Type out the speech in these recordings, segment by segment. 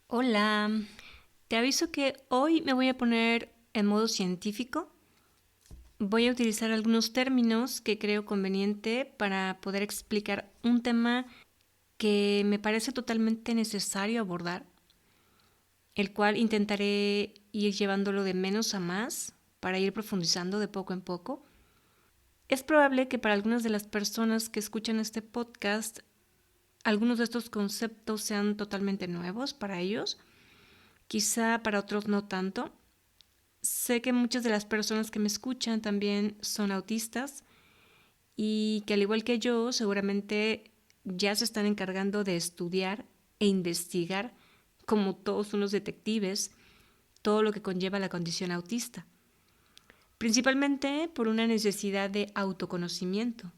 Hola, te aviso que hoy me voy a poner en modo científico. Voy a utilizar algunos términos que creo conveniente para poder explicar un tema que me parece totalmente necesario abordar, el cual intentaré ir llevándolo de menos a más para ir profundizando de poco en poco. Es probable que para algunas de las personas que escuchan este podcast, algunos de estos conceptos sean totalmente nuevos para ellos, quizá para otros no tanto. Sé que muchas de las personas que me escuchan también son autistas y que al igual que yo seguramente ya se están encargando de estudiar e investigar, como todos unos detectives, todo lo que conlleva la condición autista, principalmente por una necesidad de autoconocimiento,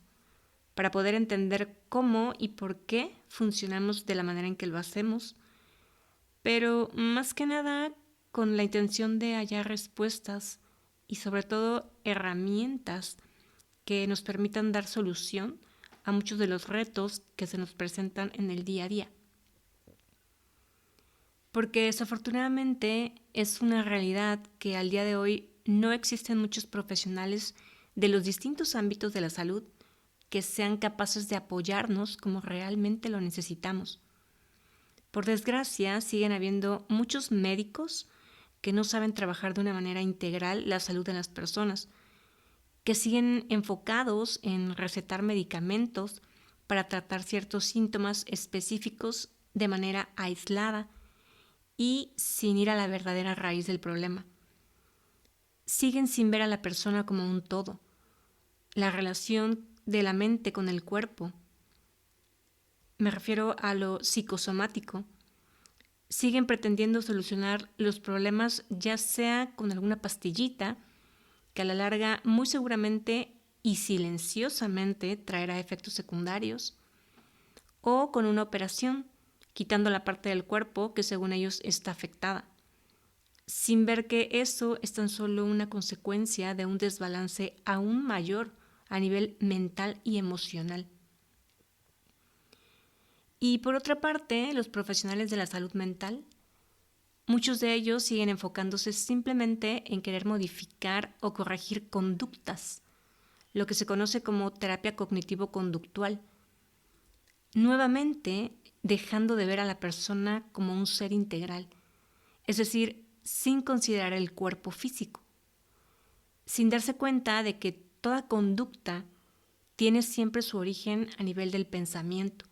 para poder entender cómo y por qué funcionamos de la manera en que lo hacemos, pero más que nada con la intención de hallar respuestas y sobre todo herramientas que nos permitan dar solución a muchos de los retos que se nos presentan en el día a día. Porque desafortunadamente es una realidad que al día de hoy no existen muchos profesionales de los distintos ámbitos de la salud que sean capaces de apoyarnos como realmente lo necesitamos. Por desgracia, siguen habiendo muchos médicos que no saben trabajar de una manera integral la salud de las personas, que siguen enfocados en recetar medicamentos para tratar ciertos síntomas específicos de manera aislada y sin ir a la verdadera raíz del problema. Siguen sin ver a la persona como un todo, la relación de la mente con el cuerpo. Me refiero a lo psicosomático. Siguen pretendiendo solucionar los problemas ya sea con alguna pastillita que a la larga muy seguramente y silenciosamente traerá efectos secundarios, o con una operación quitando la parte del cuerpo que según ellos está afectada, sin ver que eso es tan solo una consecuencia de un desbalance aún mayor a nivel mental y emocional. Y por otra parte, los profesionales de la salud mental, muchos de ellos siguen enfocándose simplemente en querer modificar o corregir conductas, lo que se conoce como terapia cognitivo-conductual, nuevamente dejando de ver a la persona como un ser integral, es decir, sin considerar el cuerpo físico, sin darse cuenta de que toda conducta tiene siempre su origen a nivel del pensamiento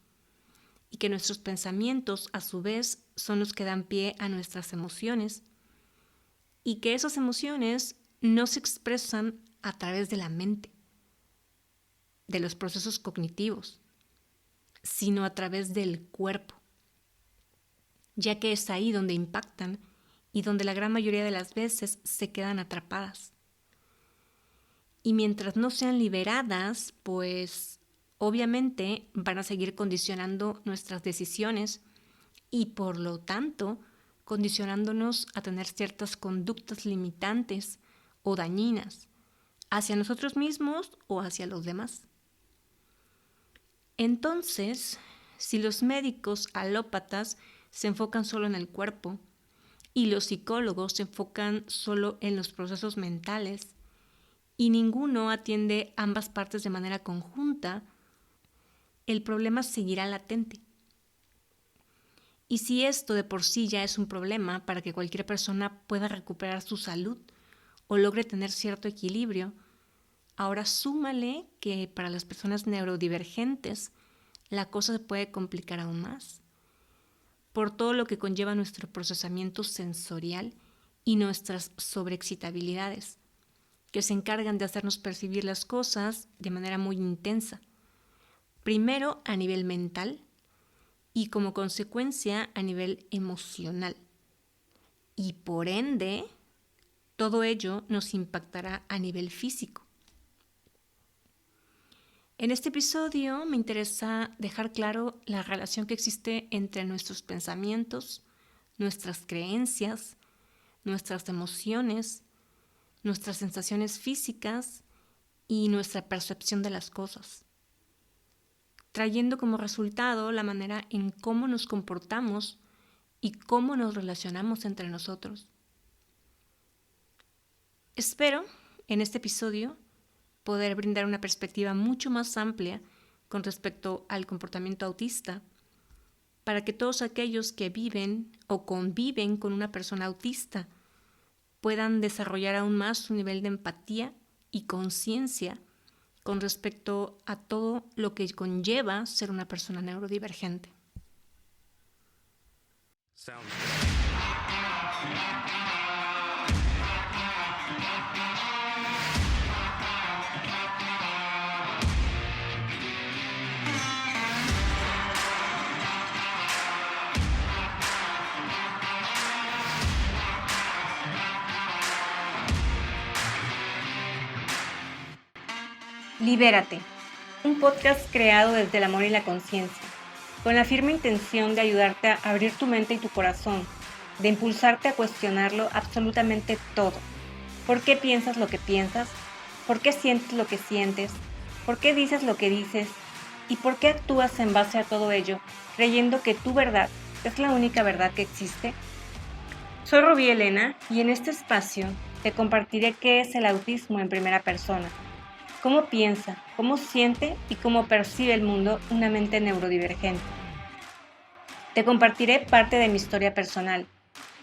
y que nuestros pensamientos a su vez son los que dan pie a nuestras emociones y que esas emociones no se expresan a través de la mente, de los procesos cognitivos, sino a través del cuerpo, ya que es ahí donde impactan y donde la gran mayoría de las veces se quedan atrapadas. Y mientras no sean liberadas, pues obviamente van a seguir condicionando nuestras decisiones y por lo tanto condicionándonos a tener ciertas conductas limitantes o dañinas hacia nosotros mismos o hacia los demás. Entonces, si los médicos alópatas se enfocan solo en el cuerpo y los psicólogos se enfocan solo en los procesos mentales y ninguno atiende ambas partes de manera conjunta, el problema seguirá latente. Y si esto de por sí ya es un problema para que cualquier persona pueda recuperar su salud o logre tener cierto equilibrio, ahora súmale que para las personas neurodivergentes la cosa se puede complicar aún más, por todo lo que conlleva nuestro procesamiento sensorial y nuestras sobreexcitabilidades, que se encargan de hacernos percibir las cosas de manera muy intensa, primero a nivel mental y como consecuencia a nivel emocional. Y por ende, todo ello nos impactará a nivel físico. En este episodio me interesa dejar claro la relación que existe entre nuestros pensamientos, nuestras creencias, nuestras emociones, nuestras sensaciones físicas y nuestra percepción de las cosas, trayendo como resultado la manera en cómo nos comportamos y cómo nos relacionamos entre nosotros. Espero, en este episodio, poder brindar una perspectiva mucho más amplia con respecto al comportamiento autista, para que todos aquellos que viven o conviven con una persona autista puedan desarrollar aún más su nivel de empatía y conciencia con respecto a todo lo que conlleva ser una persona neurodivergente. Libérate, un podcast creado desde el amor y la conciencia, con la firme intención de ayudarte a abrir tu mente y tu corazón, de impulsarte a cuestionarlo absolutamente todo. ¿Por qué piensas lo que piensas? ¿Por qué sientes lo que sientes? ¿Por qué dices lo que dices? ¿Y por qué actúas en base a todo ello, creyendo que tu verdad es la única verdad que existe? Soy Rubí Elena y en este espacio te compartiré qué es el autismo en primera persona, cómo piensa, cómo siente y cómo percibe el mundo una mente neurodivergente. Te compartiré parte de mi historia personal,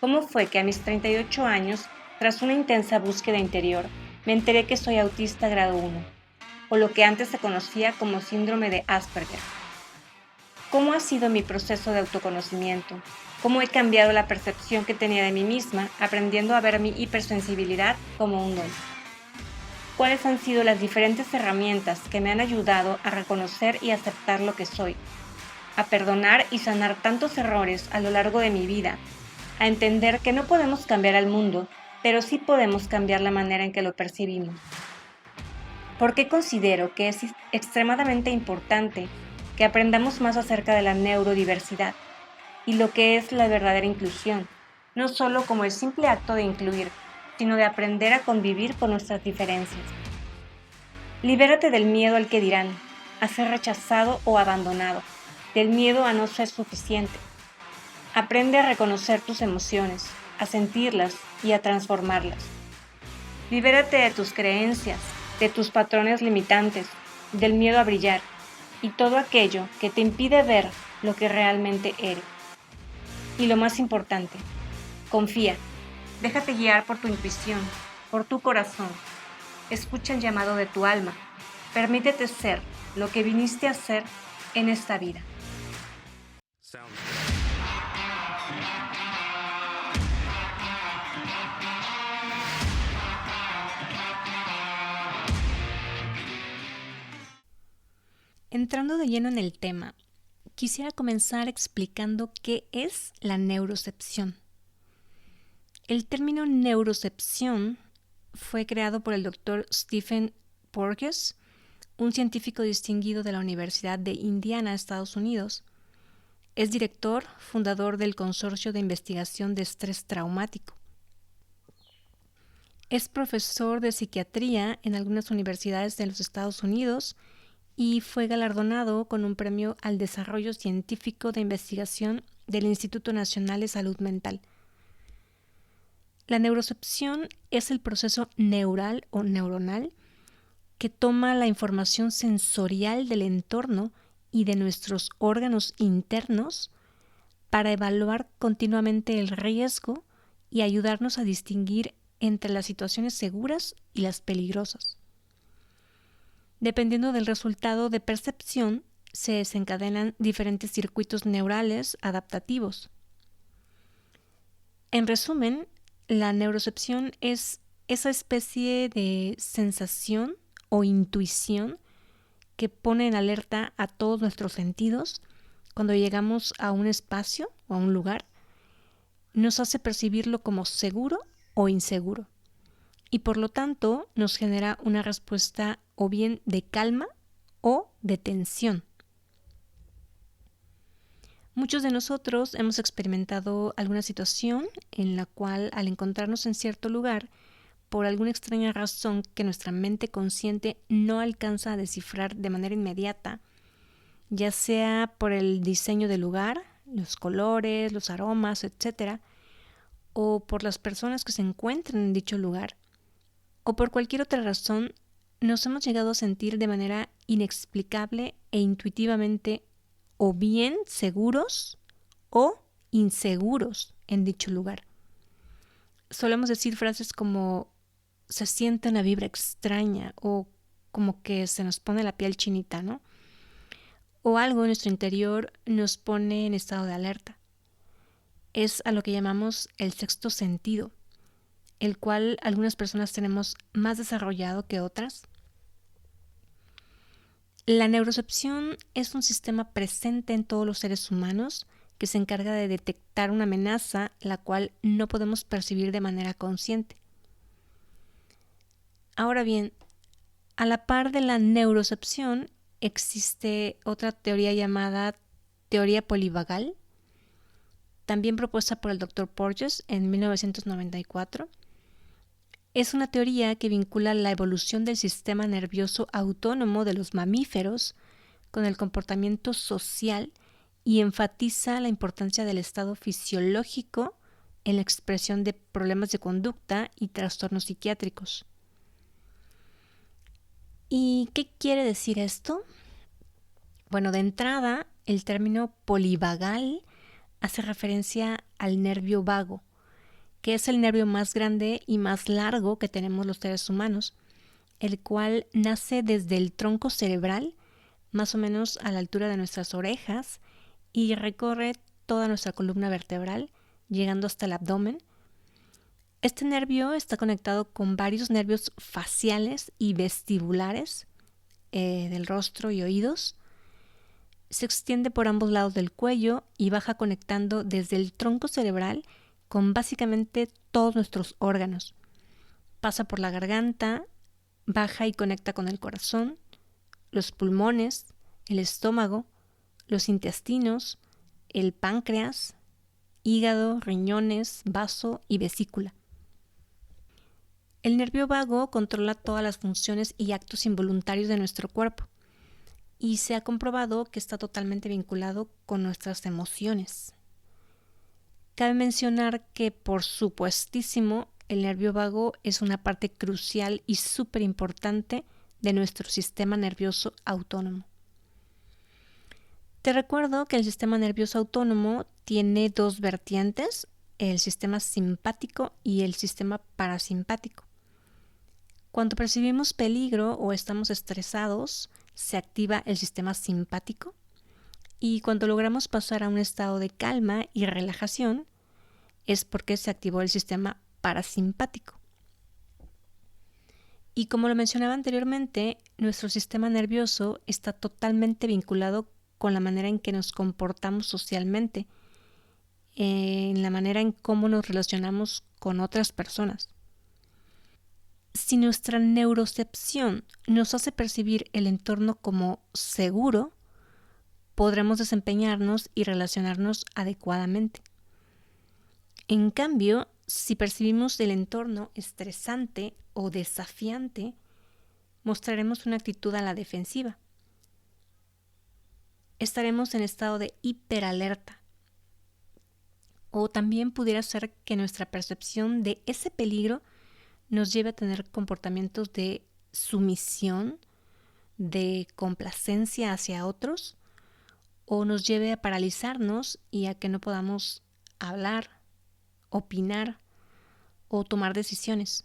cómo fue que a mis 38 años, tras una intensa búsqueda interior, me enteré que soy autista grado 1, o lo que antes se conocía como síndrome de Asperger. ¿Cómo ha sido mi proceso de autoconocimiento? ¿Cómo he cambiado la percepción que tenía de mí misma, aprendiendo a ver mi hipersensibilidad como un don? ¿Cuáles han sido las diferentes herramientas que me han ayudado a reconocer y aceptar lo que soy, a perdonar y sanar tantos errores a lo largo de mi vida, a entender que no podemos cambiar al mundo, pero sí podemos cambiar la manera en que lo percibimos? ¿Por qué considero que es extremadamente importante que aprendamos más acerca de la neurodiversidad y lo que es la verdadera inclusión, no solo como el simple acto de incluir, sino de aprender a convivir con nuestras diferencias? Libérate del miedo al que dirán, a ser rechazado o abandonado, del miedo a no ser suficiente. Aprende a reconocer tus emociones, a sentirlas y a transformarlas. Libérate de tus creencias, de tus patrones limitantes, del miedo a brillar y todo aquello que te impide ver lo que realmente eres. Y lo más importante, confía. Déjate guiar por tu intuición, por tu corazón. Escucha el llamado de tu alma. Permítete ser lo que viniste a ser en esta vida. Entrando de lleno en el tema, quisiera comenzar explicando qué es la neurocepción. El término neurocepción fue creado por el Dr. Stephen Porges, un científico distinguido de la Universidad de Indiana, Estados Unidos. Es director, fundador del Consorcio de Investigación de Estrés Traumático. Es profesor de psiquiatría en algunas universidades de los Estados Unidos y fue galardonado con un premio al desarrollo científico de investigación del Instituto Nacional de Salud Mental. La neurocepción es el proceso neural o neuronal que toma la información sensorial del entorno y de nuestros órganos internos para evaluar continuamente el riesgo y ayudarnos a distinguir entre las situaciones seguras y las peligrosas. Dependiendo del resultado de percepción, se desencadenan diferentes circuitos neurales adaptativos. En resumen, la neurocepción es esa especie de sensación o intuición que pone en alerta a todos nuestros sentidos cuando llegamos a un espacio o a un lugar, nos hace percibirlo como seguro o inseguro y por lo tanto nos genera una respuesta o bien de calma o de tensión. Muchos de nosotros hemos experimentado alguna situación en la cual al encontrarnos en cierto lugar, por alguna extraña razón que nuestra mente consciente no alcanza a descifrar de manera inmediata, ya sea por el diseño del lugar, los colores, los aromas, etc., o por las personas que se encuentran en dicho lugar, o por cualquier otra razón, nos hemos llegado a sentir de manera inexplicable e intuitivamente o bien seguros o inseguros en dicho lugar. Solemos decir frases como se siente una vibra extraña o como que se nos pone la piel chinita, ¿no? O algo en nuestro interior nos pone en estado de alerta. Es a lo que llamamos el sexto sentido, el cual algunas personas tenemos más desarrollado que otras. La neurocepción es un sistema presente en todos los seres humanos que se encarga de detectar una amenaza la cual no podemos percibir de manera consciente. Ahora bien, a la par de la neurocepción existe otra teoría llamada teoría polivagal, también propuesta por el Dr. Porges en 1994. Es una teoría que vincula la evolución del sistema nervioso autónomo de los mamíferos con el comportamiento social y enfatiza la importancia del estado fisiológico en la expresión de problemas de conducta y trastornos psiquiátricos. ¿Y qué quiere decir esto? Bueno, de entrada, el término polivagal hace referencia al nervio vago, que es el nervio más grande y más largo que tenemos los seres humanos, el cual nace desde el tronco cerebral, más o menos a la altura de nuestras orejas, y recorre toda nuestra columna vertebral, llegando hasta el abdomen. Este nervio está conectado con varios nervios faciales y vestibulares del rostro y oídos. Se extiende por ambos lados del cuello y baja conectando desde el tronco cerebral con básicamente todos nuestros órganos. Pasa por la garganta, baja y conecta con el corazón, los pulmones, el estómago, los intestinos, el páncreas, hígado, riñones, vaso y vesícula. El nervio vago controla todas las funciones y actos involuntarios de nuestro cuerpo y se ha comprobado que está totalmente vinculado con nuestras emociones. Cabe mencionar que, por supuestísimo, el nervio vago es una parte crucial y súper importante de nuestro sistema nervioso autónomo. Te recuerdo que el sistema nervioso autónomo tiene dos vertientes, el sistema simpático y el sistema parasimpático. Cuando percibimos peligro o estamos estresados, se activa el sistema simpático y cuando logramos pasar a un estado de calma y relajación es porque se activó el sistema parasimpático. Y como lo mencionaba anteriormente, nuestro sistema nervioso está totalmente vinculado con la manera en que nos comportamos socialmente, en la manera en cómo nos relacionamos con otras personas. Si nuestra neurocepción nos hace percibir el entorno como seguro, podremos desempeñarnos y relacionarnos adecuadamente. En cambio, si percibimos el entorno estresante o desafiante, mostraremos una actitud a la defensiva. Estaremos en estado de hiperalerta. O también pudiera ser que nuestra percepción de ese peligro nos lleve a tener comportamientos de sumisión, de complacencia hacia otros, o nos lleve a paralizarnos y a que no podamos hablar, opinar o tomar decisiones.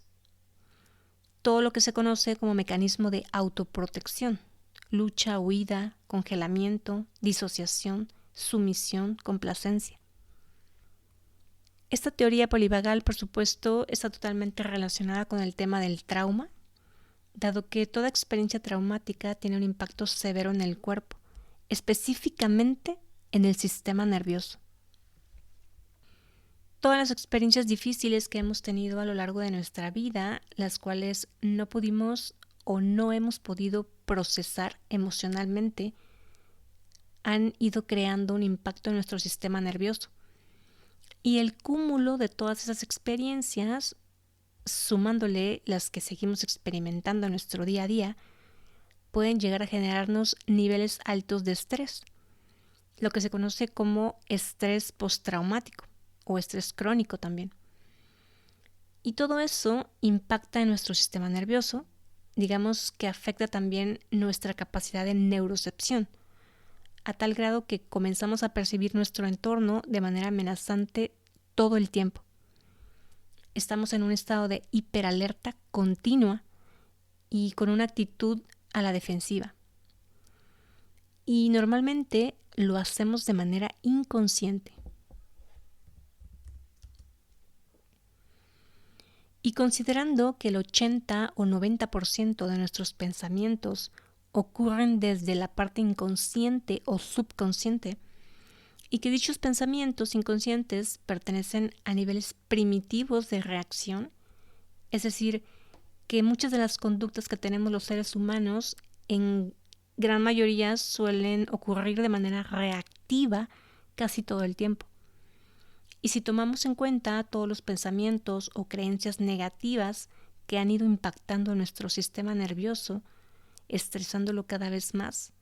Todo lo que se conoce como mecanismo de autoprotección, lucha, huida, congelamiento, disociación, sumisión, complacencia. Esta teoría polivagal, por supuesto, está totalmente relacionada con el tema del trauma, dado que toda experiencia traumática tiene un impacto severo en el cuerpo, específicamente en el sistema nervioso. Todas las experiencias difíciles que hemos tenido a lo largo de nuestra vida, las cuales no pudimos o no hemos podido procesar emocionalmente, han ido creando un impacto en nuestro sistema nervioso. Y el cúmulo de todas esas experiencias, sumándole las que seguimos experimentando en nuestro día a día, pueden llegar a generarnos niveles altos de estrés, lo que se conoce como estrés postraumático o estrés crónico también. Y todo eso impacta en nuestro sistema nervioso, digamos que afecta también nuestra capacidad de neurocepción, a tal grado que comenzamos a percibir nuestro entorno de manera amenazante todo el tiempo. Estamos en un estado de hiperalerta continua y con una actitud a la defensiva. Y normalmente lo hacemos de manera inconsciente. Y considerando que el 80 o 90% de nuestros pensamientos ocurren desde la parte inconsciente o subconsciente, y que dichos pensamientos inconscientes pertenecen a niveles primitivos de reacción, es decir, que muchas de las conductas que tenemos los seres humanos en gran mayoría suelen ocurrir de manera reactiva casi todo el tiempo. Y si tomamos en cuenta todos los pensamientos o creencias negativas que han ido impactando nuestro sistema nervioso, estresándolo cada vez más,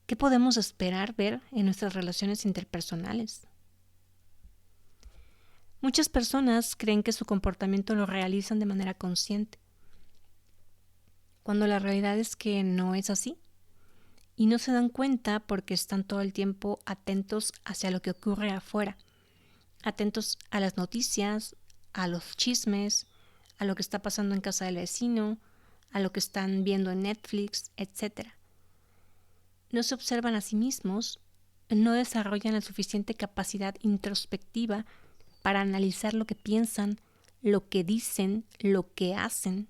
¿qué podemos esperar ver en nuestras relaciones interpersonales? Muchas personas creen que su comportamiento lo realizan de manera consciente, cuando la realidad es que no es así. Y no se dan cuenta porque están todo el tiempo atentos hacia lo que ocurre afuera, atentos a las noticias, a los chismes, a lo que está pasando en casa del vecino, a lo que están viendo en Netflix, etc. No se observan a sí mismos, no desarrollan la suficiente capacidad introspectiva para analizar lo que piensan, lo que dicen, lo que hacen,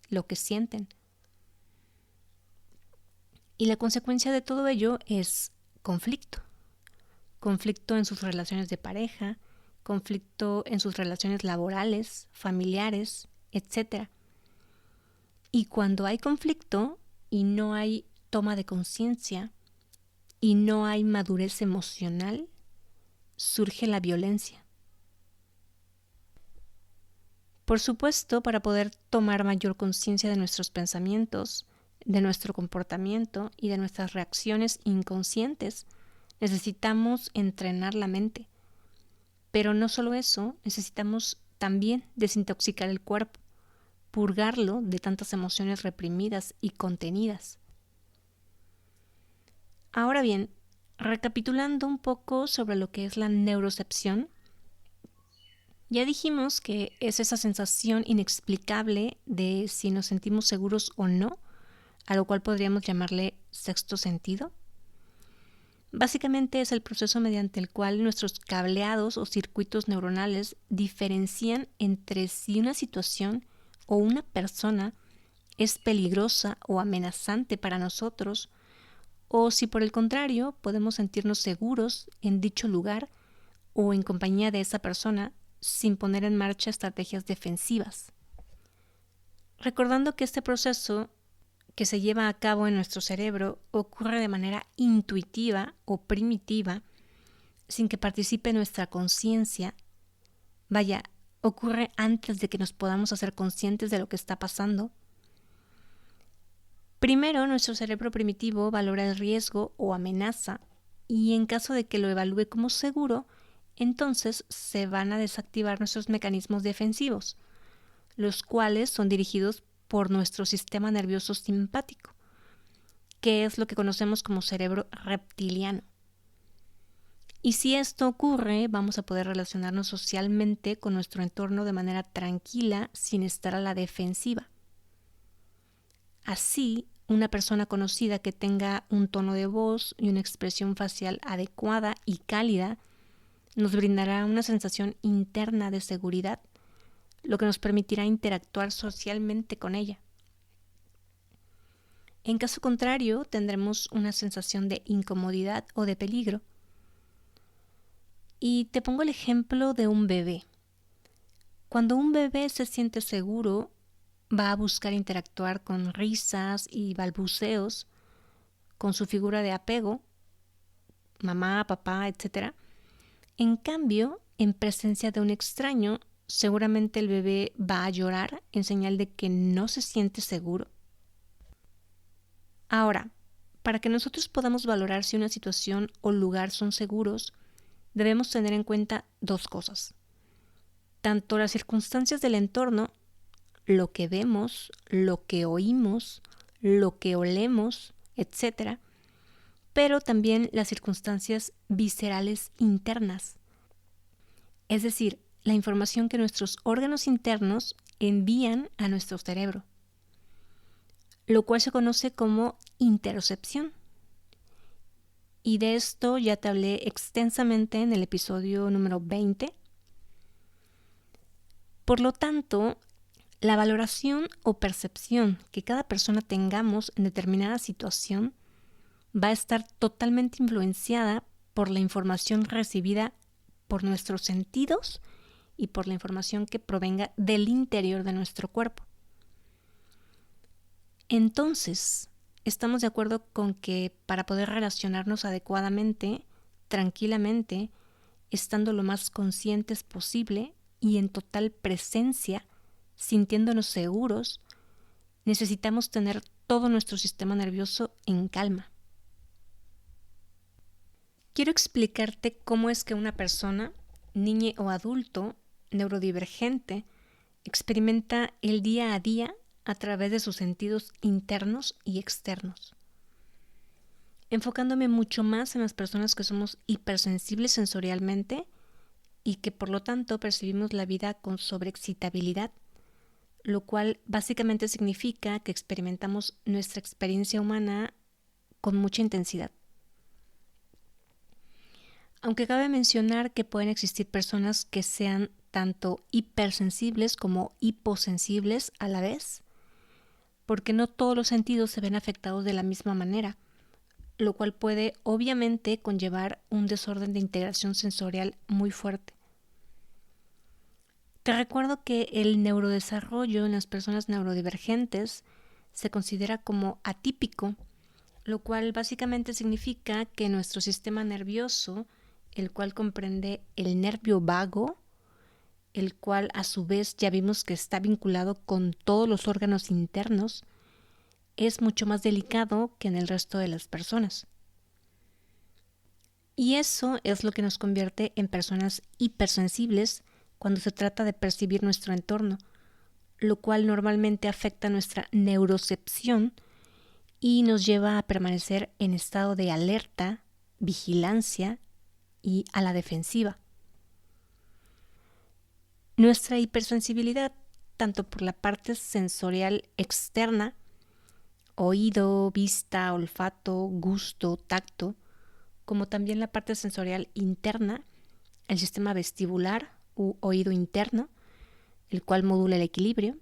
lo que sienten. Y la consecuencia de todo ello es conflicto. Conflicto en sus relaciones de pareja, conflicto en sus relaciones laborales, familiares, etc. Y cuando hay conflicto y no hay toma de conciencia y no hay madurez emocional, surge la violencia. Por supuesto, para poder tomar mayor conciencia de nuestros pensamientos, de nuestro comportamiento y de nuestras reacciones inconscientes, necesitamos entrenar la mente. Pero no solo eso, necesitamos también desintoxicar el cuerpo, purgarlo de tantas emociones reprimidas y contenidas. Ahora bien, recapitulando un poco sobre lo que es la neurocepción, ya dijimos que es esa sensación inexplicable de si nos sentimos seguros o no, a lo cual podríamos llamarle sexto sentido. Básicamente es el proceso mediante el cual nuestros cableados o circuitos neuronales diferencian entre si una situación o una persona es peligrosa o amenazante para nosotros, o si por el contrario podemos sentirnos seguros en dicho lugar o en compañía de esa persona sin poner en marcha estrategias defensivas. Recordando que este proceso que se lleva a cabo en nuestro cerebro ocurre de manera intuitiva o primitiva, sin que participe nuestra conciencia. Vaya, ocurre antes de que nos podamos hacer conscientes de lo que está pasando. Primero, nuestro cerebro primitivo valora el riesgo o amenaza y en caso de que lo evalúe como seguro, entonces se van a desactivar nuestros mecanismos defensivos, los cuales son dirigidos por nuestro sistema nervioso simpático, que es lo que conocemos como cerebro reptiliano. Y si esto ocurre, vamos a poder relacionarnos socialmente con nuestro entorno de manera tranquila, sin estar a la defensiva. Así, una persona conocida que tenga un tono de voz y una expresión facial adecuada y cálida nos brindará una sensación interna de seguridad, lo que nos permitirá interactuar socialmente con ella. En caso contrario, tendremos una sensación de incomodidad o de peligro. Y te pongo el ejemplo de un bebé. Cuando un bebé se siente seguro, va a buscar interactuar con risas y balbuceos con su figura de apego, mamá, papá, etc. En cambio, en presencia de un extraño, seguramente el bebé va a llorar en señal de que no se siente seguro. Ahora, Para que nosotros podamos valorar si una situación o lugar son seguros, debemos tener en cuenta dos cosas. Tanto las circunstancias del entorno, lo que vemos, lo que oímos, lo que olemos, etc., pero también las circunstancias viscerales internas. Es decir, la información que nuestros órganos internos envían a nuestro cerebro, lo cual se conoce como interocepción. Y de esto ya te hablé extensamente en el episodio número 20. Por lo tanto, la valoración o percepción que cada persona tengamos en determinada situación va a estar totalmente influenciada por la información recibida por nuestros sentidos y por la información que provenga del interior de nuestro cuerpo. Entonces, estamos de acuerdo con que para poder relacionarnos adecuadamente, tranquilamente, estando lo más conscientes posible y en total presencia, sintiéndonos seguros, necesitamos tener todo nuestro sistema nervioso en calma. Quiero explicarte cómo es que una persona, niño o adulto, neurodivergente, experimenta el día a día a través de sus sentidos internos y externos. Enfocándome mucho más en las personas que somos hipersensibles sensorialmente y que por lo tanto percibimos la vida con sobreexcitabilidad, lo cual básicamente significa que experimentamos nuestra experiencia humana con mucha intensidad. Aunque cabe mencionar que pueden existir personas que sean tanto hipersensibles como hiposensibles a la vez, porque no todos los sentidos se ven afectados de la misma manera, lo cual puede obviamente conllevar un desorden de integración sensorial muy fuerte. Te recuerdo que el neurodesarrollo en las personas neurodivergentes se considera como atípico, lo cual básicamente significa que nuestro sistema nervioso, el cual comprende el nervio vago, el cual a su vez ya vimos que está vinculado con todos los órganos internos, es mucho más delicado que en el resto de las personas. Y eso es lo que nos convierte en personas hipersensibles cuando se trata de percibir nuestro entorno, lo cual normalmente afecta nuestra neurocepción y nos lleva a permanecer en estado de alerta, vigilancia y a la defensiva. Nuestra hipersensibilidad, tanto por la parte sensorial externa, oído, vista, olfato, gusto, tacto, como también la parte sensorial interna, el sistema vestibular u oído interno, el cual modula el equilibrio,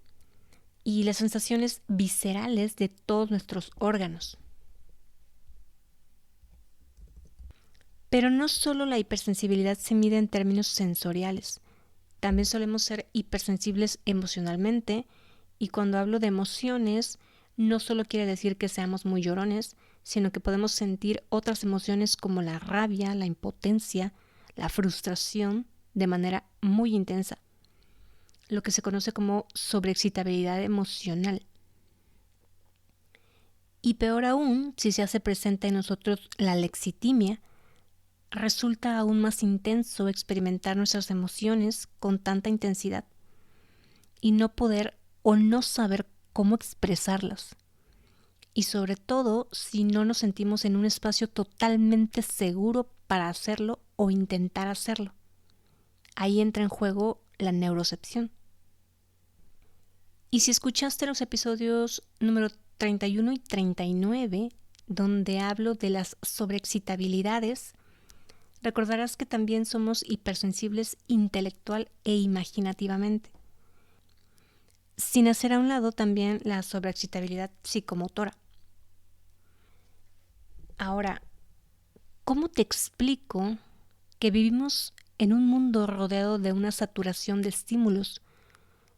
y las sensaciones viscerales de todos nuestros órganos. Pero no solo la hipersensibilidad se mide en términos sensoriales, también solemos ser hipersensibles emocionalmente, y cuando hablo de emociones, no solo quiere decir que seamos muy llorones, sino que podemos sentir otras emociones como la rabia, la impotencia, la frustración de manera muy intensa, lo que se conoce como sobreexcitabilidad emocional. Y peor aún, si se hace presente en nosotros la lexitimia, resulta aún más intenso experimentar nuestras emociones con tanta intensidad y no poder o no saber cómo expresarlas. Y sobre todo si no nos sentimos en un espacio totalmente seguro para hacerlo o intentar hacerlo. Ahí entra en juego la neurocepción. Y si escuchaste los episodios número 31 y 39, donde hablo de las sobreexcitabilidades, recordarás que también somos hipersensibles intelectual e imaginativamente, sin hacer a un lado también la sobreexcitabilidad psicomotora. Ahora, ¿cómo te explico que vivimos en un mundo rodeado de una saturación de estímulos,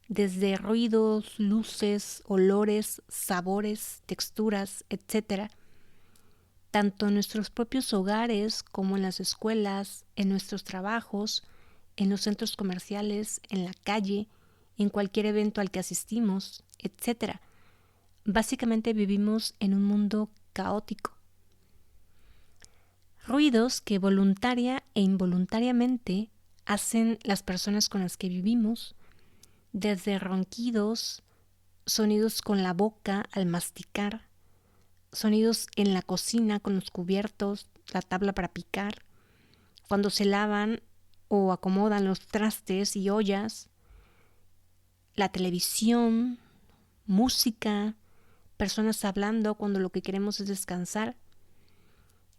desde ruidos, luces, olores, sabores, texturas, etcétera, tanto en nuestros propios hogares como en las escuelas, en nuestros trabajos, en los centros comerciales, en la calle, en cualquier evento al que asistimos, etc.? Básicamente vivimos en un mundo caótico. Ruidos que voluntaria e involuntariamente hacen las personas con las que vivimos, desde ronquidos, sonidos con la boca al masticar, sonidos en la cocina con los cubiertos, la tabla para picar, cuando se lavan o acomodan los trastes y ollas, la televisión, música, personas hablando cuando lo que queremos es descansar,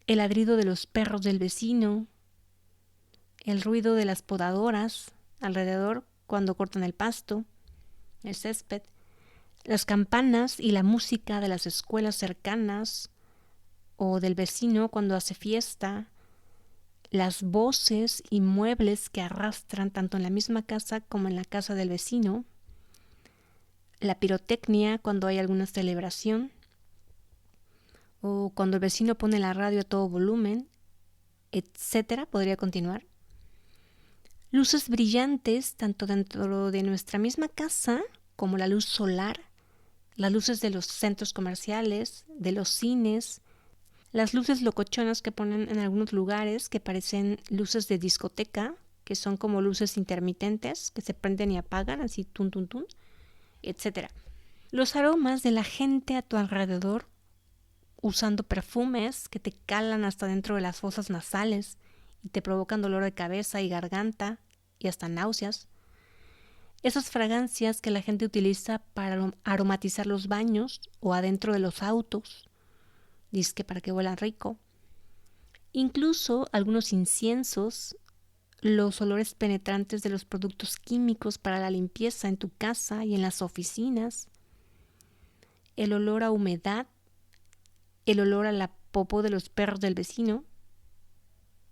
el ladrido de los perros del vecino, el ruido de las podadoras alrededor cuando cortan el pasto, el césped, las campanas y la música de las escuelas cercanas o del vecino cuando hace fiesta, las voces y muebles que arrastran tanto en la misma casa como en la casa del vecino, la pirotecnia cuando hay alguna celebración, o cuando el vecino pone la radio a todo volumen, etcétera, podría continuar. Luces brillantes tanto dentro de nuestra misma casa como la luz solar, las luces de los centros comerciales, de los cines, las luces locochonas que ponen en algunos lugares que parecen luces de discoteca, que son como luces intermitentes que se prenden y apagan, así tun tun tun, etcétera. Los aromas de la gente a tu alrededor, usando perfumes que te calan hasta dentro de las fosas nasales y te provocan dolor de cabeza y garganta y hasta náuseas. Esas fragancias que la gente utiliza para aromatizar los baños o adentro de los autos, dizque para que huelan rico. Incluso algunos inciensos, los olores penetrantes de los productos químicos para la limpieza en tu casa y en las oficinas, el olor a humedad, el olor a la popó de los perros del vecino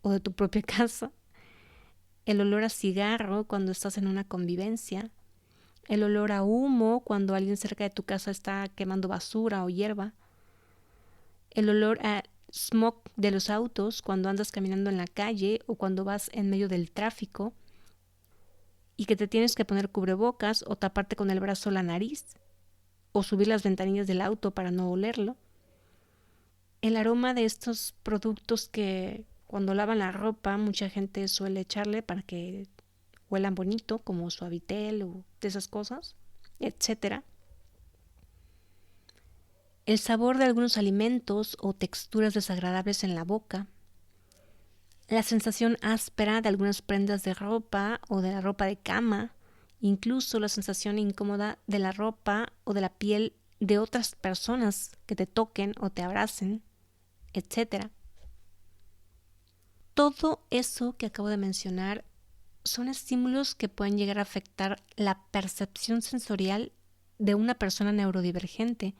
o de tu propia casa, el olor a cigarro cuando estás en una convivencia, el olor a humo cuando alguien cerca de tu casa está quemando basura o hierba, el olor a smog de los autos cuando andas caminando en la calle o cuando vas en medio del tráfico y que te tienes que poner cubrebocas o taparte con el brazo la nariz o subir las ventanillas del auto para no olerlo. El aroma de estos productos que cuando lavan la ropa mucha gente suele echarle para que huelan bonito, como Suavitel o de esas cosas, etcétera. El sabor de algunos alimentos o texturas desagradables en la boca, la sensación áspera de algunas prendas de ropa o de la ropa de cama, incluso la sensación incómoda de la ropa o de la piel de otras personas que te toquen o te abracen, etcétera. Todo eso que acabo de mencionar son estímulos que pueden llegar a afectar la percepción sensorial de una persona neurodivergente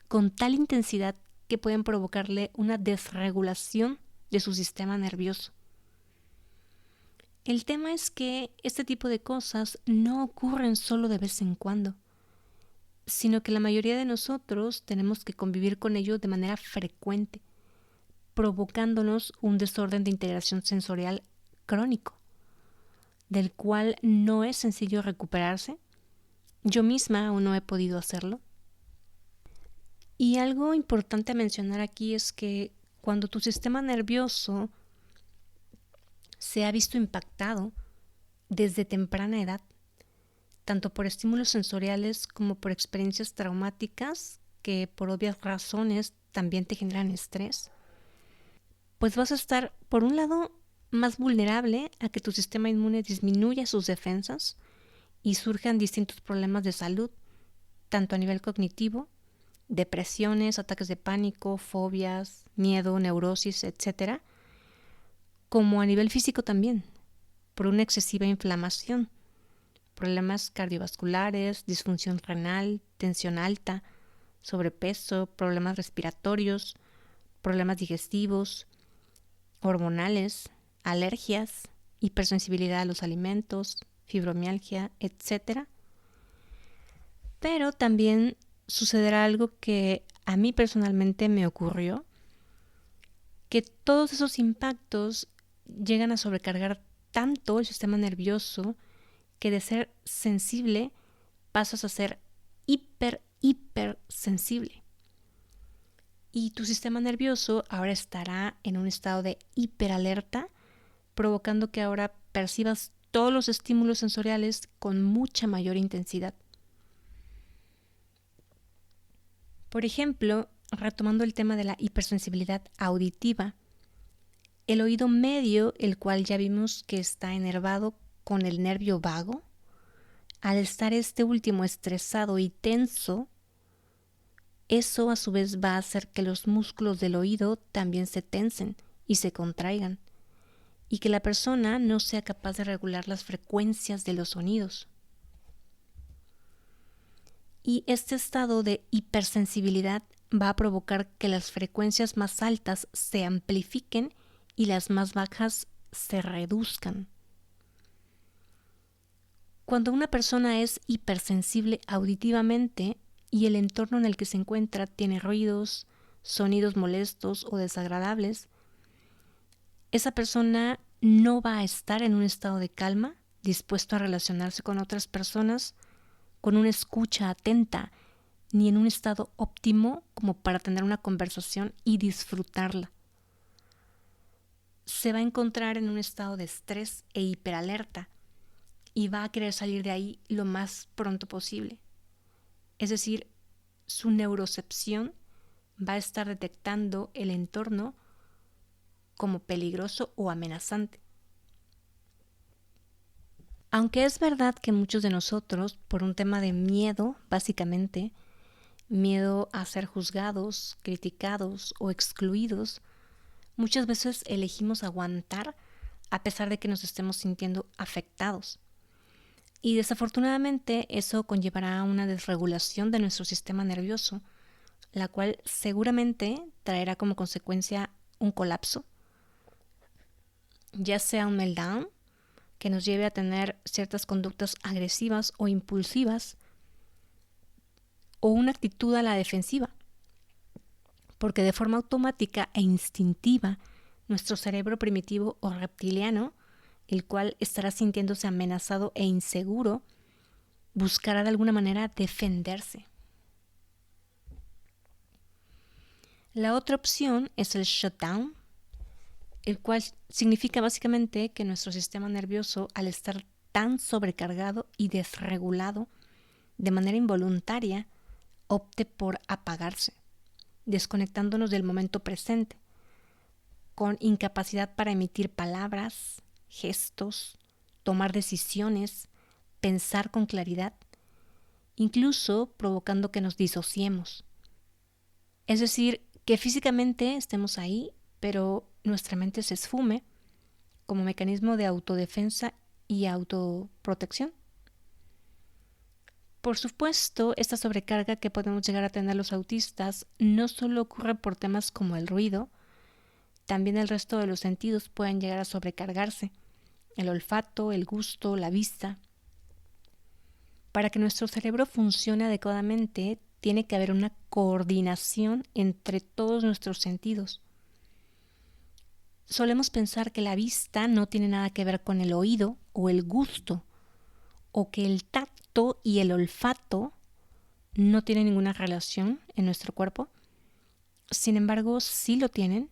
con tal intensidad que pueden provocarle una desregulación de su sistema nervioso. El tema es que este tipo de cosas no ocurren solo de vez en cuando, sino que la mayoría de nosotros tenemos que convivir con ello de manera frecuente, provocándonos un desorden de integración sensorial crónico, del cual no es sencillo recuperarse. Yo misma aún no he podido hacerlo. Y algo importante a mencionar aquí es que cuando tu sistema nervioso se ha visto impactado desde temprana edad, tanto por estímulos sensoriales como por experiencias traumáticas que por obvias razones también te generan estrés, pues vas a estar, por un lado, más vulnerable a que tu sistema inmune disminuya sus defensas y surjan distintos problemas de salud, tanto a nivel cognitivo, depresiones, ataques de pánico, fobias, miedo, neurosis, etcétera, como a nivel físico también, por una excesiva inflamación, problemas cardiovasculares, disfunción renal, tensión alta, sobrepeso, problemas respiratorios, problemas digestivos, hormonales, alergias, hipersensibilidad a los alimentos, fibromialgia, etcétera. Pero también sucederá algo que a mí personalmente me ocurrió, que todos esos impactos llegan a sobrecargar tanto el sistema nervioso que de ser sensible pasas a ser hiper sensible. y tu sistema nervioso ahora estará en un estado de hiperalerta, provocando que ahora percibas todos los estímulos sensoriales con mucha mayor intensidad. Por ejemplo, retomando el tema de la hipersensibilidad auditiva, el oído medio, el cual ya vimos que está enervado con el nervio vago, al estar este último estresado y tenso, eso a su vez va a hacer que los músculos del oído también se tensen y se contraigan, y que la persona no sea capaz de regular las frecuencias de los sonidos. Y este estado de hipersensibilidad va a provocar que las frecuencias más altas se amplifiquen y las más bajas se reduzcan. Cuando una persona es hipersensible auditivamente y el entorno en el que se encuentra tiene ruidos, sonidos molestos o desagradables, esa persona no va a estar en un estado de calma, dispuesto a relacionarse con otras personas, con una escucha atenta, ni en un estado óptimo como para tener una conversación y disfrutarla. Se va a encontrar en un estado de estrés e hiperalerta y va a querer salir de ahí lo más pronto posible. Es decir, su neurocepción va a estar detectando el entorno como peligroso o amenazante. Aunque es verdad que muchos de nosotros, por un tema de miedo, básicamente, miedo a ser juzgados, criticados o excluidos, muchas veces elegimos aguantar a pesar de que nos estemos sintiendo afectados. Y desafortunadamente eso conllevará a una desregulación de nuestro sistema nervioso, la cual seguramente traerá como consecuencia un colapso, ya sea un meltdown, que nos lleve a tener ciertas conductas agresivas o impulsivas, o una actitud a la defensiva, porque de forma automática e instintiva, nuestro cerebro primitivo o reptiliano, el cual estará sintiéndose amenazado e inseguro, buscará de alguna manera defenderse. La otra opción es el shutdown, el cual significa básicamente que nuestro sistema nervioso, al estar tan sobrecargado y desregulado, de manera involuntaria, opte por apagarse, desconectándonos del momento presente, con incapacidad para emitir palabras, gestos, tomar decisiones, pensar con claridad, incluso provocando que nos disociemos. Es decir, que físicamente estemos ahí, pero nuestra mente se esfume como mecanismo de autodefensa y autoprotección. Por supuesto, esta sobrecarga que podemos llegar a tener los autistas no solo ocurre por temas como el ruido, también el resto de los sentidos pueden llegar a sobrecargarse, el olfato, el gusto, la vista. Para que nuestro cerebro funcione adecuadamente, tiene que haber una coordinación entre todos nuestros sentidos. Solemos pensar que la vista no tiene nada que ver con el oído o el gusto, o que el tacto y el olfato no tienen ninguna relación en nuestro cuerpo. Sin embargo, sí lo tienen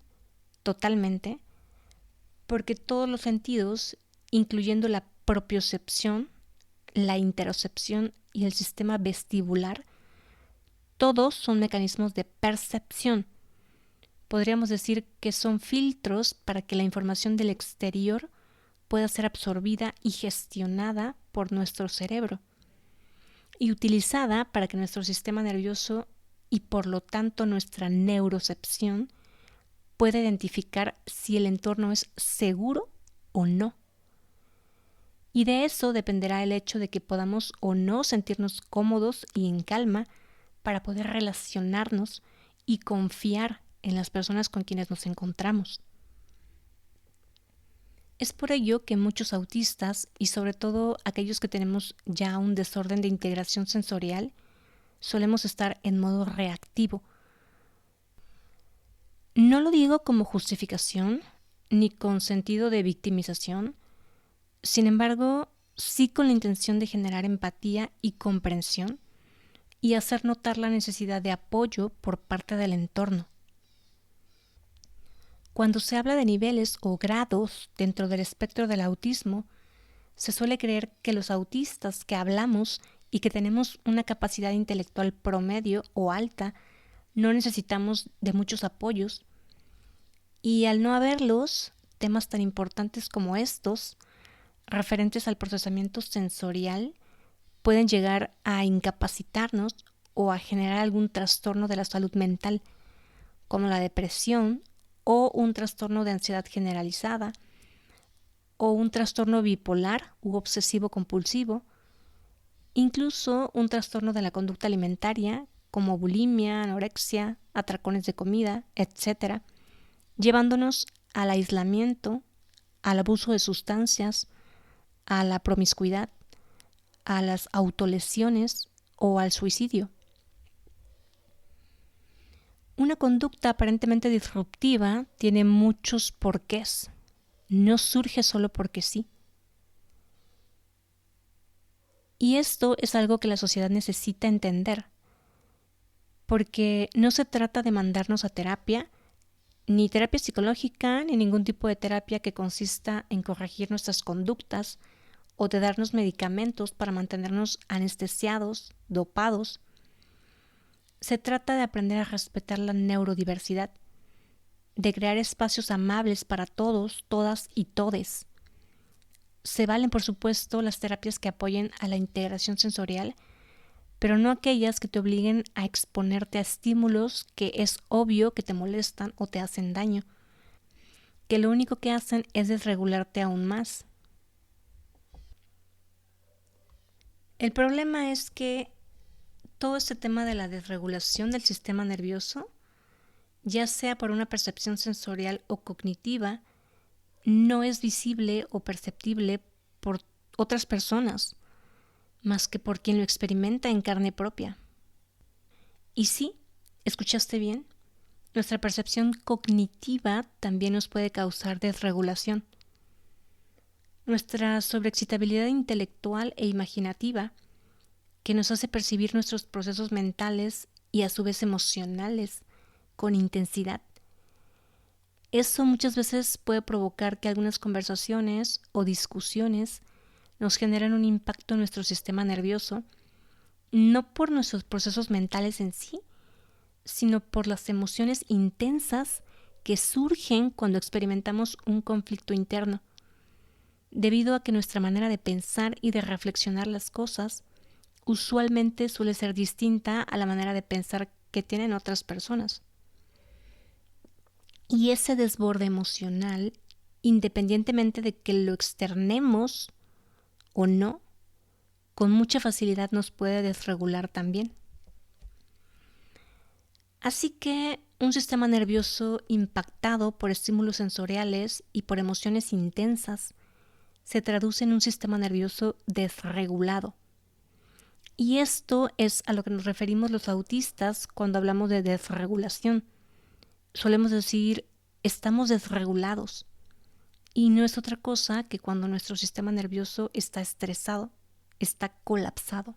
totalmente, porque todos los sentidos, incluyendo la propiocepción, la interocepción y el sistema vestibular, todos son mecanismos de percepción. Podríamos decir que son filtros para que la información del exterior pueda ser absorbida y gestionada por nuestro cerebro y utilizada para que nuestro sistema nervioso y por lo tanto nuestra neurocepción pueda identificar si el entorno es seguro o no. Y de eso dependerá el hecho de que podamos o no sentirnos cómodos y en calma para poder relacionarnos y confiar en las personas con quienes nos encontramos. Es por ello que muchos autistas, y sobre todo aquellos que tenemos ya un desorden de integración sensorial, solemos estar en modo reactivo. No lo digo como justificación, ni con sentido de victimización, sin embargo, sí con la intención de generar empatía y comprensión y hacer notar la necesidad de apoyo por parte del entorno. Cuando se habla de niveles o grados dentro del espectro del autismo, se suele creer que los autistas que hablamos y que tenemos una capacidad intelectual promedio o alta no necesitamos de muchos apoyos, y al no haberlos, temas tan importantes como estos, referentes al procesamiento sensorial, pueden llegar a incapacitarnos o a generar algún trastorno de la salud mental, como la depresión o un trastorno de ansiedad generalizada o un trastorno bipolar u obsesivo compulsivo, incluso un trastorno de la conducta alimentaria como bulimia, anorexia, atracones de comida, etc., llevándonos al aislamiento, al abuso de sustancias, a la promiscuidad, a las autolesiones o al suicidio. Una conducta aparentemente disruptiva tiene muchos porqués. No surge solo porque sí. Y esto es algo que la sociedad necesita entender, porque no se trata de mandarnos a terapia, ni terapia psicológica, ni ningún tipo de terapia que consista en corregir nuestras conductas o de darnos medicamentos para mantenernos anestesiados, dopados. Se trata de aprender a respetar la neurodiversidad, de crear espacios amables para todos, todas y todes. Se valen, por supuesto, las terapias que apoyen a la integración sensorial, pero no aquellas que te obliguen a exponerte a estímulos que es obvio que te molestan o te hacen daño, que lo único que hacen es desregularte aún más. El problema es que todo este tema de la desregulación del sistema nervioso, ya sea por una percepción sensorial o cognitiva, no es visible o perceptible por otras personas, más que por quien lo experimenta en carne propia. Y sí, escuchaste bien, nuestra percepción cognitiva también nos puede causar desregulación. Nuestra sobreexcitabilidad intelectual e imaginativa, que nos hace percibir nuestros procesos mentales y a su vez emocionales con intensidad. Eso muchas veces puede provocar que algunas conversaciones o discusiones nos generen un impacto en nuestro sistema nervioso, no por nuestros procesos mentales en sí, sino por las emociones intensas que surgen cuando experimentamos un conflicto interno, debido a que nuestra manera de pensar y de reflexionar las cosas usualmente suele ser distinta a la manera de pensar que tienen otras personas. Y ese desborde emocional, independientemente de que lo externemos o no, con mucha facilidad nos puede desregular también. Así que un sistema nervioso impactado por estímulos sensoriales y por emociones intensas se traduce en un sistema nervioso desregulado. Y esto es a lo que nos referimos los autistas cuando hablamos de desregulación. Solemos decir, estamos desregulados. Y no es otra cosa que cuando nuestro sistema nervioso está estresado, está colapsado.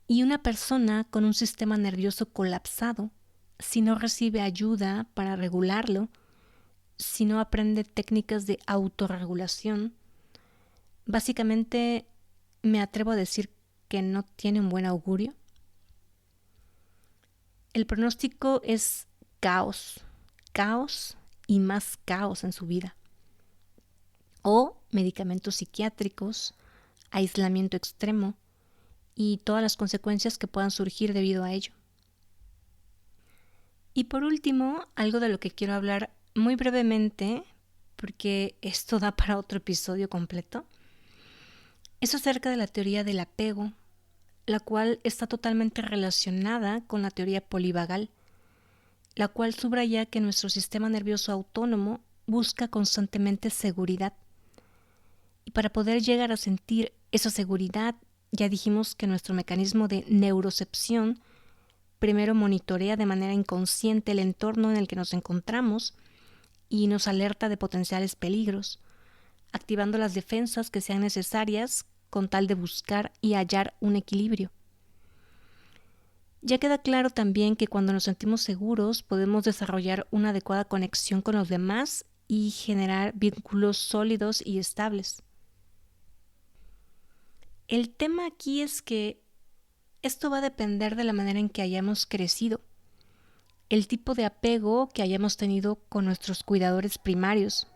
Y una persona con un sistema nervioso colapsado, si no recibe ayuda para regularlo, si no aprende técnicas de autorregulación, básicamente me atrevo a decir que no tiene un buen augurio. El pronóstico es caos, caos y más caos en su vida. O medicamentos psiquiátricos, aislamiento extremo y todas las consecuencias que puedan surgir debido a ello. Y por último, algo de lo que quiero hablar muy brevemente, porque esto da para otro episodio completo, es acerca de la teoría del apego, la cual está totalmente relacionada con la teoría polivagal, la cual subraya que nuestro sistema nervioso autónomo busca constantemente seguridad. Y para poder llegar a sentir esa seguridad, ya dijimos que nuestro mecanismo de neurocepción primero monitorea de manera inconsciente el entorno en el que nos encontramos y nos alerta de potenciales peligros, activando las defensas que sean necesarias con tal de buscar y hallar un equilibrio. Ya queda claro también que cuando nos sentimos seguros podemos desarrollar una adecuada conexión con los demás y generar vínculos sólidos y estables. El tema aquí es que esto va a depender de la manera en que hayamos crecido, el tipo de apego que hayamos tenido con nuestros cuidadores primarios.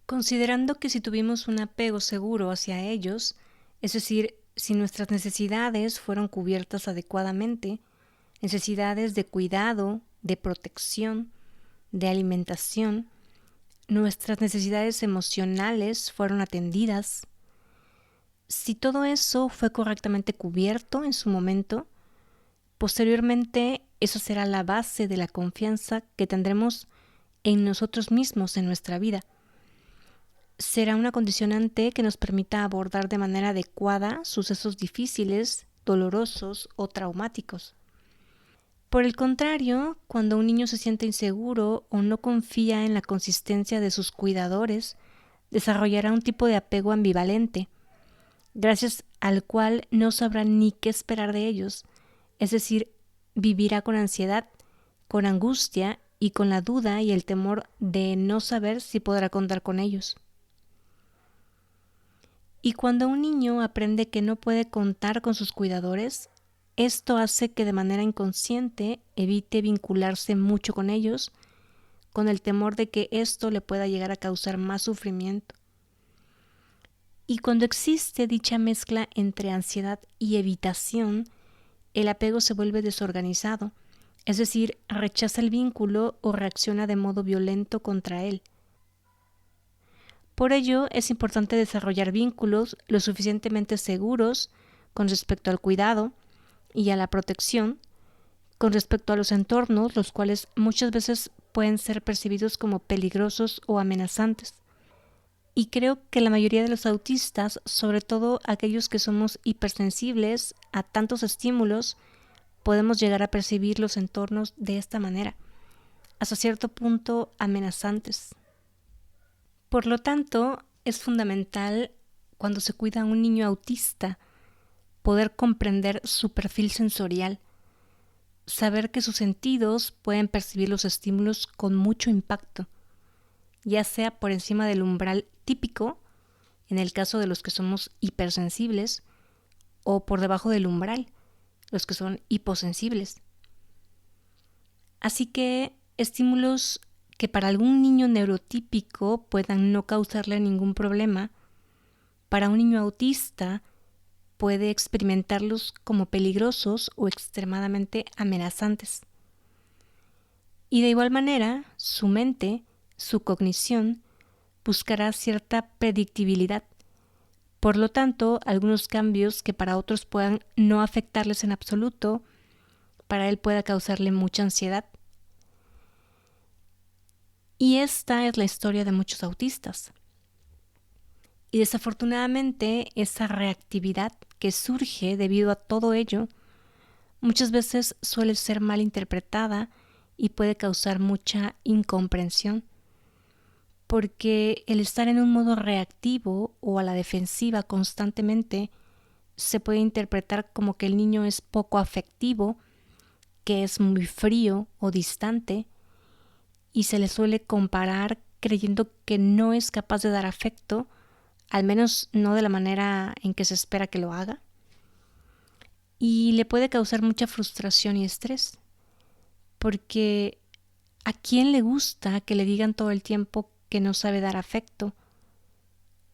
Considerando que si tuvimos un apego seguro hacia ellos, es decir, si nuestras necesidades fueron cubiertas adecuadamente, necesidades de cuidado, de protección, de alimentación, nuestras necesidades emocionales fueron atendidas, si todo eso fue correctamente cubierto en su momento, posteriormente eso será la base de la confianza que tendremos en nosotros mismos en nuestra vida. Será una condicionante que nos permita abordar de manera adecuada sucesos difíciles, dolorosos o traumáticos. Por el contrario, cuando un niño se siente inseguro o no confía en la consistencia de sus cuidadores, desarrollará un tipo de apego ambivalente, gracias al cual no sabrá ni qué esperar de ellos, es decir, vivirá con ansiedad, con angustia y con la duda y el temor de no saber si podrá contar con ellos. Y cuando un niño aprende que no puede contar con sus cuidadores, esto hace que de manera inconsciente evite vincularse mucho con ellos, con el temor de que esto le pueda llegar a causar más sufrimiento. Y cuando existe dicha mezcla entre ansiedad y evitación, el apego se vuelve desorganizado, es decir, rechaza el vínculo o reacciona de modo violento contra él. Por ello, es importante desarrollar vínculos lo suficientemente seguros con respecto al cuidado y a la protección, con respecto a los entornos, los cuales muchas veces pueden ser percibidos como peligrosos o amenazantes. Y creo que la mayoría de los autistas, sobre todo aquellos que somos hipersensibles a tantos estímulos, podemos llegar a percibir los entornos de esta manera, hasta cierto punto amenazantes. Por lo tanto, es fundamental, cuando se cuida a un niño autista, poder comprender su perfil sensorial, saber que sus sentidos pueden percibir los estímulos con mucho impacto, ya sea por encima del umbral típico, en el caso de los que somos hipersensibles, o por debajo del umbral, los que son hiposensibles. Así que estímulos que para algún niño neurotípico puedan no causarle ningún problema, para un niño autista puede experimentarlos como peligrosos o extremadamente amenazantes. Y de igual manera, su mente, su cognición, buscará cierta predictibilidad. Por lo tanto, algunos cambios que para otros puedan no afectarles en absoluto, para él pueda causarle mucha ansiedad. Y esta es la historia de muchos autistas. Y desafortunadamente, esa reactividad que surge debido a todo ello, muchas veces suele ser mal interpretada y puede causar mucha incomprensión, porque el estar en un modo reactivo o a la defensiva constantemente se puede interpretar como que el niño es poco afectivo, que es muy frío o distante, y se le suele comparar creyendo que no es capaz de dar afecto, al menos no de la manera en que se espera que lo haga, y le puede causar mucha frustración y estrés, porque ¿a quién le gusta que le digan todo el tiempo que no sabe dar afecto?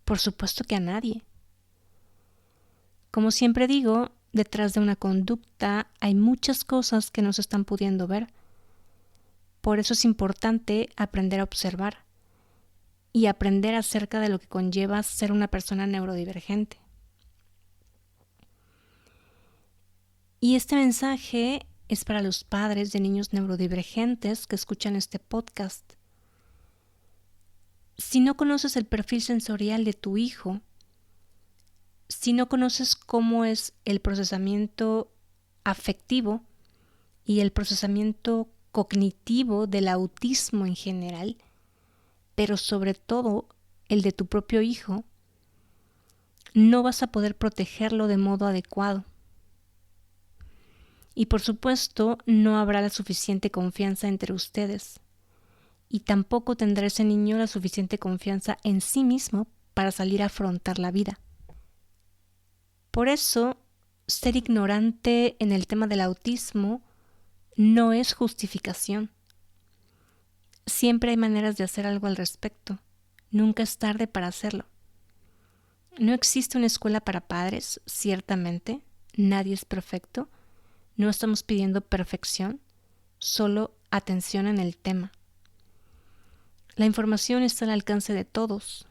Por supuesto que a nadie. Como siempre digo, detrás de una conducta hay muchas cosas que no se están pudiendo ver. Por eso es importante aprender a observar y aprender acerca de lo que conlleva ser una persona neurodivergente. Y este mensaje es para los padres de niños neurodivergentes que escuchan este podcast. Si no conoces el perfil sensorial de tu hijo, si no conoces cómo es el procesamiento afectivo y el procesamiento cognitivo del autismo en general, pero sobre todo el de tu propio hijo, no vas a poder protegerlo de modo adecuado. Y por supuesto, no habrá la suficiente confianza entre ustedes. Y tampoco tendrá ese niño la suficiente confianza en sí mismo para salir a afrontar la vida. Por eso, ser ignorante en el tema del autismo no es justificación. Siempre hay maneras de hacer algo al respecto. Nunca es tarde para hacerlo. No existe una escuela para padres, ciertamente. Nadie es perfecto. No estamos pidiendo perfección, solo atención en el tema. La información está al alcance de todos.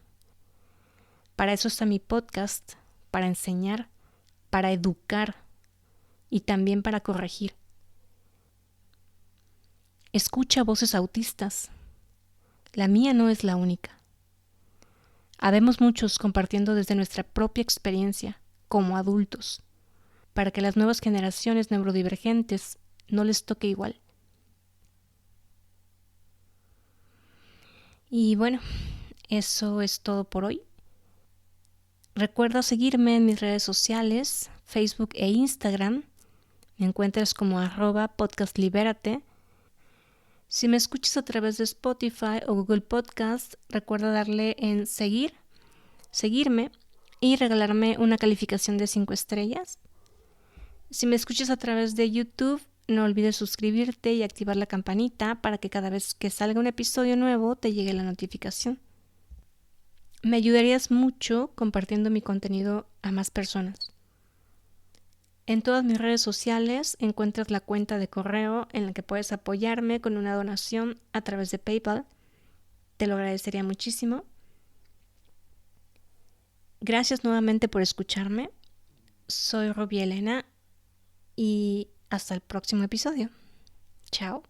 Para eso está mi podcast, para enseñar, para educar y también para corregir. Escucha voces autistas. La mía no es la única. Habemos muchos compartiendo desde nuestra propia experiencia como adultos, para que las nuevas generaciones neurodivergentes no les toque igual. Y bueno, eso es todo por hoy. Recuerda seguirme en mis redes sociales, Facebook e Instagram. Me encuentras como @podcastlibérate. Si me escuchas a través de Spotify o Google Podcast, recuerda darle en seguirme y regalarme una calificación de 5 estrellas. Si me escuchas a través de YouTube, no olvides suscribirte y activar la campanita para que cada vez que salga un episodio nuevo te llegue la notificación. Me ayudarías mucho compartiendo mi contenido a más personas. En todas mis redes sociales encuentras la cuenta de correo en la que puedes apoyarme con una donación a través de PayPal. Te lo agradecería muchísimo. Gracias nuevamente por escucharme. Soy Robbie Elena y hasta el próximo episodio. Chao.